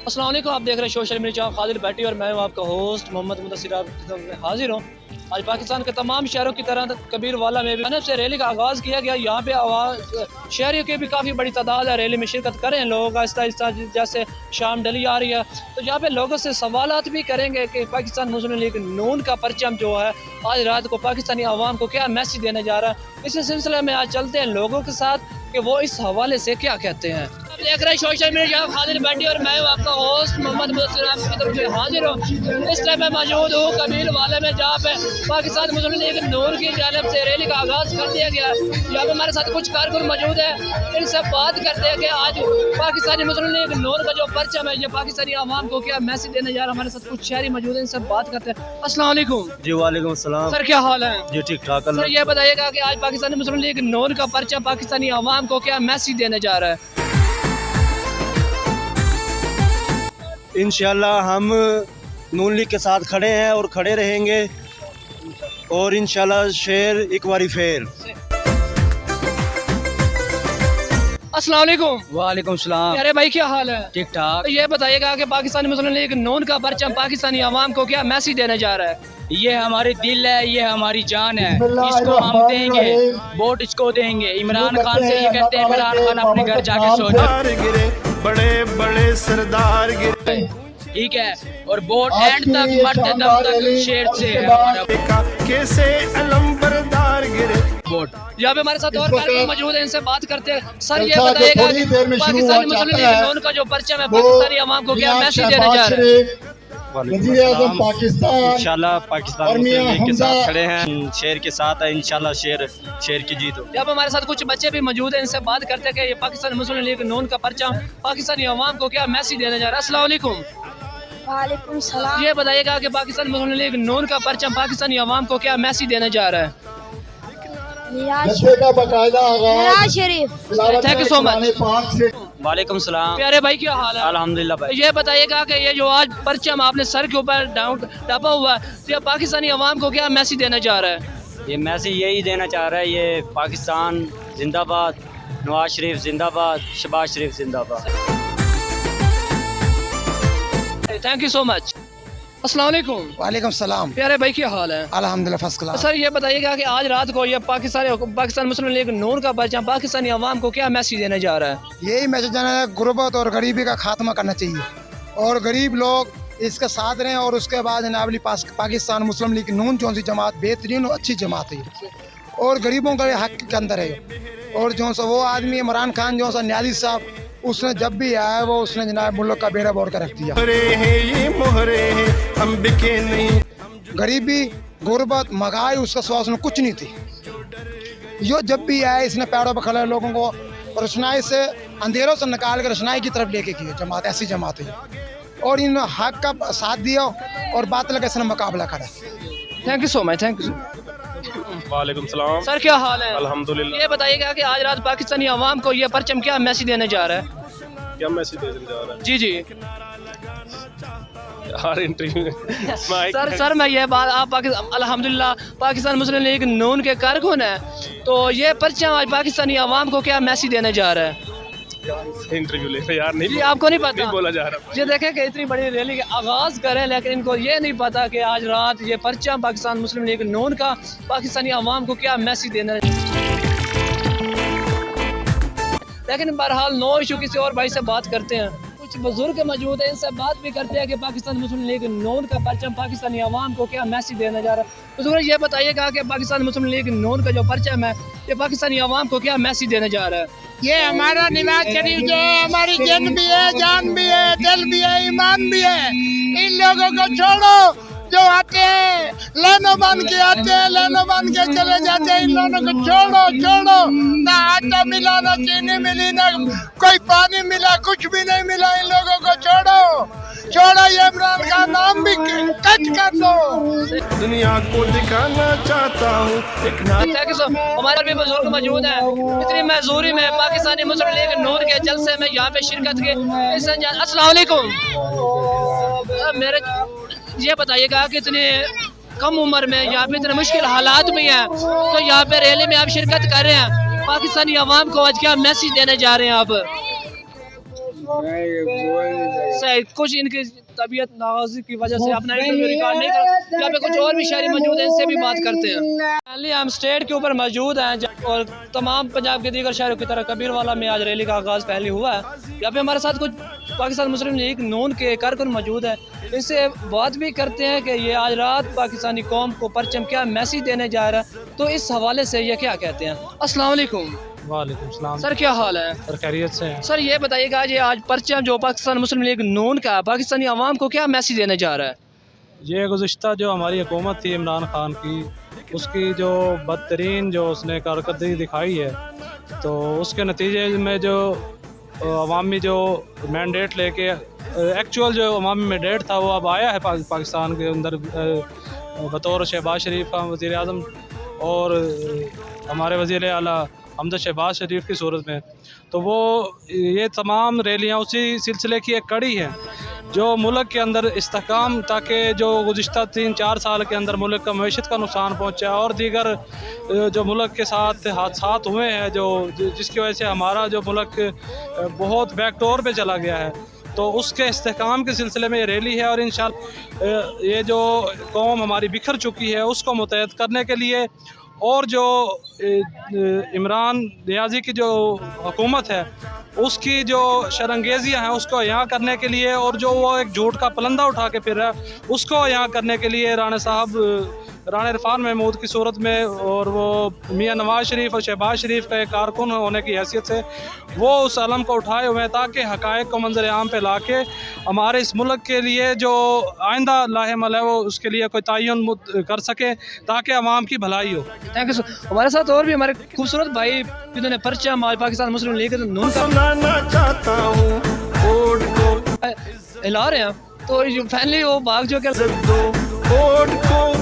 अस्सलाम वालेकुम, आप देख रहे हैं सोशल मीडिया खादिर बैठी और मैं हूं आपका होस्ट मोहम्मद मुदस्सिर हाजिर हूं। आज पाकिस्तान के तमाम शहरों की तरह कबीर वाला में भी जनब से रैली का आगाज़ किया गया। यहाँ पे आवाज़ शहरियों की भी काफ़ी बड़ी तादाद है, रैली में शिरकत करें लोग आहिस्ता आहिस्ता जैसे शाम डली आ रही है। तो यहाँ पे लोगों से सवालात भी करेंगे कि पाकिस्तान मुस्लिम लीग नून का परचम जो है आज रात को पाकिस्तानी अवाम को क्या मैसेज देने जा रहा है, इसी सिलसिले में आज चलते हैं लोगों के साथ कि वो इस हवाले से क्या कहते हैं। देख रहे हैं सोशल मीडिया खादिर बैठी और मैं आपका होस्ट मोहम्मद मुदस्सिर आपकी तरफ से हाजिर हूँ। इस टाइम मैं मौजूद हूँ कबीर वाले में, जहाँ पे पाकिस्तान मुस्लिम लीग नून की जानिब से रैली का आगाज़ कर दिया गया। यहाँ पे हमारे साथ कुछ कारकुन मौजूद है, इनसे बात करते हैं कि आज पाकिस्तानी मुस्लिम लीग नून का जो परचम है ये पाकिस्तानी अवाम को क्या मैसेज देने जा रहा है। हमारे साथ कुछ शहरी मौजूद है, इनसे बात करते हैं। अस्सलाम वालेकुम। जी वालेकुम सलाम। सर क्या हाल है? जी ठीक ठाक। सर ये बताइएगा कि आज पाकिस्तानी मुस्लिम लीग नून का परचम पाकिस्तानी अवाम को क्या मैसेज देने जा रहा है? इंशाल्लाह हम नून लीग के साथ खड़े हैं और खड़े रहेंगे और इंशाल्लाह शेर एक बारी फेर। अस्सलाम वालेकुम। वालेकुम सलाम। अरे भाई क्या हाल है? ठीक ठाक। तो ये बताइएगा कि पाकिस्तानी मुस्लिम लीग नून का परचम पाकिस्तानी अवाम को क्या मैसेज देने जा रहा है? ये हमारे दिल है, ये हमारी जान है, इसको हम देंगे, वोट इसको देंगे। इमरान खान से ये कहते हैं इमरान खान अपने घर जाके सो जाए, बड़े बड़े सरदार गिरे, ठीक है। और वोट एंड तक मरते दम तक शेर से है हमारा कैसे अलंबरदार गिरे। वोट। यहाँ पे हमारे साथ और कार्यक्रम मौजूद है, इनसे बात करते हैं। सर ये बताइएगा कि पाकिस्तानी मुस्लिम लीग नून का जो परचम है पाकिस्तानी अवाम को क्या मैसेज देने जा रहा है? इंशाल्लाह पाकिस्तान मुस्लिम लीग के साथ खड़े हैं, शेर के साथ है। इंशाल्लाह शेर की जीत हो। यहाँ पे हमारे साथ कुछ बच्चे भी मौजूद हैं, इनसे बात करते हैं कि ये पाकिस्तानी मुस्लिम लीग नून का परचम पाकिस्तानी अवाम को क्या मैसेज देने जा रहा है। अस्सलाम वालेकुम। वालेकुम सलाम। ये बताइएगा कि पाकिस्तानी मुस्लिम लीग नून का परचम पाकिस्तानी अवाम को क्या मैसेज देने जा रहा है? Miraj Sharif. Thank you so much. वालेकुम सलाम। प्यारे भाई क्या हाल है? अल्हम्दुलिल्लाह भाई। ये बताइएगा कि ये जो आज परचम आपने सर के ऊपर टापा हुआ है, तो ये पाकिस्तानी अवाम को क्या मैसेज देने जा रहा है? ये मैसेज यही देना चाह रहा है, ये पाकिस्तान जिंदाबाद, नवाज शरीफ जिंदाबाद, शहबाज शरीफ जिंदाबाद। Thank you so much. अस्सलाम वालेकुम। वालेकुम सलाम। प्यारे भाई क्या हाल है? अल्हम्दुलिल्लाह फर्स्ट क्लास। सर ये बताइएगा कि आज रात को ये पाकिस्तान मुस्लिम लीग नून का परचम पाकिस्तानी अवाम को क्या मैसेज देने जा रहा है? यही मैसेज देना है, गुर्बत और गरीबी का खात्मा करना चाहिए और गरीब लोग इसके साथ रहें। और उसके बाद नावली पाकिस्तान मुस्लिम लीग नून जो सी जमात बेहतरीन और अच्छी जमात है और गरीबों का हक के अंदर है। और जो सा वो आदमी इमरान खान जो सा न्यायाधीश साहब, उसने जब भी आया वो उसने जनाब मुल्क का बेड़ा बोर कर रख दिया। ये मोहरे हैं, हम बिके नहीं। गरीबी गुर्बत महंगाई उसका स्वास्थ्य में कुछ नहीं थी। यो जब भी आया इसने पैरों पर खड़े लोगों को रोशनाई से अंधेरों से निकाल कर रोशनाई की तरफ लेके गई जमात। ऐसी जमात है और इन हक का साथ दिया और बात लगा इसने मुकाबला करा। Thank you so much. Thank you. वालेकुम सलाम। सर क्या हाल है? अल्हम्दुलिल्लाह। ये बताइएगा कि आज रात पाकिस्तानी अवाम को ये परचम क्या मैसेज देने जा रहा है? क्या मैसेज देने जा रहा है? जी जी यार इंटरव्यू सर मैं ये बात आप अल्हम्दुलिल्लाह पाकिस्तान मुस्लिम लीग नून के कारकुन है, तो ये परचम आज पाकिस्तानी अवाम को क्या मैसेज देने जा रहा है? इंटरव्यू ले रहे यार, नहीं जी आपको नहीं पता? नहीं बोला जा रहा। ये देखें कि इतनी बड़ी रैली का आगाज करें, लेकिन इनको ये नहीं पता कि आज रात ये परचम पाकिस्तान मुस्लिम लीग नून का पाकिस्तानी अवाम को क्या मैसेज देना है। लेकिन बहरहाल नो इशू, किसी और भाई से बात करते हैं। कुछ बुजुर्ग मौजूद है, इनसे बात भी करते हैं कि पाकिस्तान मुस्लिम लीग नून का परचम पाकिस्तानी अवाम को क्या मैसेज देना जा रहा है। बुजुर्ग ये बताइएगा कि पाकिस्तान मुस्लिम लीग नून का जो परचम है ये पाकिस्तानी अवाम को क्या मैसेज देने जा रहा है? ये हमारा नवाज शरीफ जो है हमारी जन भी है, जान भी है, दिल भी है, ईमान भी है। इन लोगों को छोड़ो जो आते हैं लाइनों बन के आते हैं, लाइनों बन के चले जाते हैं। इन लोगों को छोड़ो छोड़ो। ना आटा मिला, ना चीनी मिली, ना कोई पानी मिला, कुछ भी नहीं मिला। इन लोगों को छोड़ो छोड़ो। ये इमरान का नाम भी कट कर दो। दुनिया को दिखाना चाहता हूँ हमारे भी बुजुर्ग मौजूद है। इतनी मजदूरी में पाकिस्तानी मुस्लिम लीग नून के जलसे में यहाँ पे शिरकत के। अस्सलाम वालेकुम। मेरे ये बताइएगा कि इतने कम उम्र में यहाँ पे इतने मुश्किल हालात भी हैं, तो यहाँ पे रैली में आप शिरकत कर रहे हैं, पाकिस्तानी अवाम को आज क्या मैसेज देने जा रहे हैं आप? सही, कुछ इनकी तबीयत नाराज़गी की वजह से अपना इंटरव्यू रिकॉर्ड नहीं कर। यहाँ पे कुछ और भी शहरी मौजूद हैं, इनसे भी बात करते हैं। फाइनली हम स्टेट के ऊपर मौजूद हैं और तमाम पंजाब के दीगर शहरों की तरह कबीरवाला में आज रैली का आगाज़ पहले हुआ है। यहाँ पे हमारे साथ कुछ पाकिस्तान मुस्लिम लीग नून के कारकुन मौजूद हैं, इनसे बात भी करते हैं कि ये आज रात पाकिस्तानी कौम को परचम क्या मैसेज देने जा रहा है, तो इस हवाले से ये क्या कहते हैं। अस्सलाम वालेकुम। वालेकुम सलाम सर क्या हाल है? सर, खैरियत से हैं। सर ये बताइएगा, ये आज परचम जो पाकिस्तान मुस्लिम लीग नून का पाकिस्तानी अवाम को क्या मैसेज देने जा रहा है? ये गुज़िश्ता जो हमारी हुकूमत थी इमरान खान की, उसकी जो बदतरीन जो उसने कारकर्दगी दिखाई है, तो उसके नतीजे में जो अवामी जो मैंडेट लेके एक्चुअल जो अवामी मैंडेट था वो अब आया है पाकिस्तान के अंदर बतौर शहबाज शरीफ का वज़ीर आज़म और हमारे वज़ीर आला हमजा शहबाज शरीफ की सूरत में। तो वो ये तमाम रैलियाँ उसी सिलसिले की एक कड़ी है जो मुल्क के अंदर इस्तेहकाम, ताकि जो गुज़िश्ता 3-4 साल के अंदर मुल्क का मईशत का नुकसान पहुँचा और दीगर जो मुल्क के साथ हादसात हुए हैं जो जिसकी वजह से हमारा जो मुल्क बहुत बैकडोर पे चला गया है, तो उसके इस्तेहकाम के सिलसिले में ये रैली है। और इंशाअल्लाह ये जो कौम हमारी बिखर चुकी है उसको मुत्तहद करने के लिए और जो इमरान नियाज़ी की जो हुकूमत है उसकी जो शरंगेजियाँ हैं उसको यहाँ करने के लिए और जो वो एक झूठ का पलंदा उठा के फिर रहा है उसको यहाँ करने के लिए राना इरफान महमूद की सूरत में और वो मियाँ नवाज़ शरीफ और शहबाज शरीफ का एक कारकुन होने की हैसियत से वो उस अलम को उठाए हुए हैं ताकि हक़ाइक़ को मंजर आम पे ला के हमारे इस मुल्क के लिए जो आइंदा लाहेमल है वो उसके लिए कोई तयन कर सके ताकि अवाम की भलाई हो। Thank you sir. हमारे साथ और भी हमारे खूबसूरत भाई जिन्होंने परचम आज पाकिस्तान मुस्लिम लीग नून का सुनाना चाहता हूँ कोड को हिला रहे हैं, तो फाइनली वो भाग जो क्या दो कोड को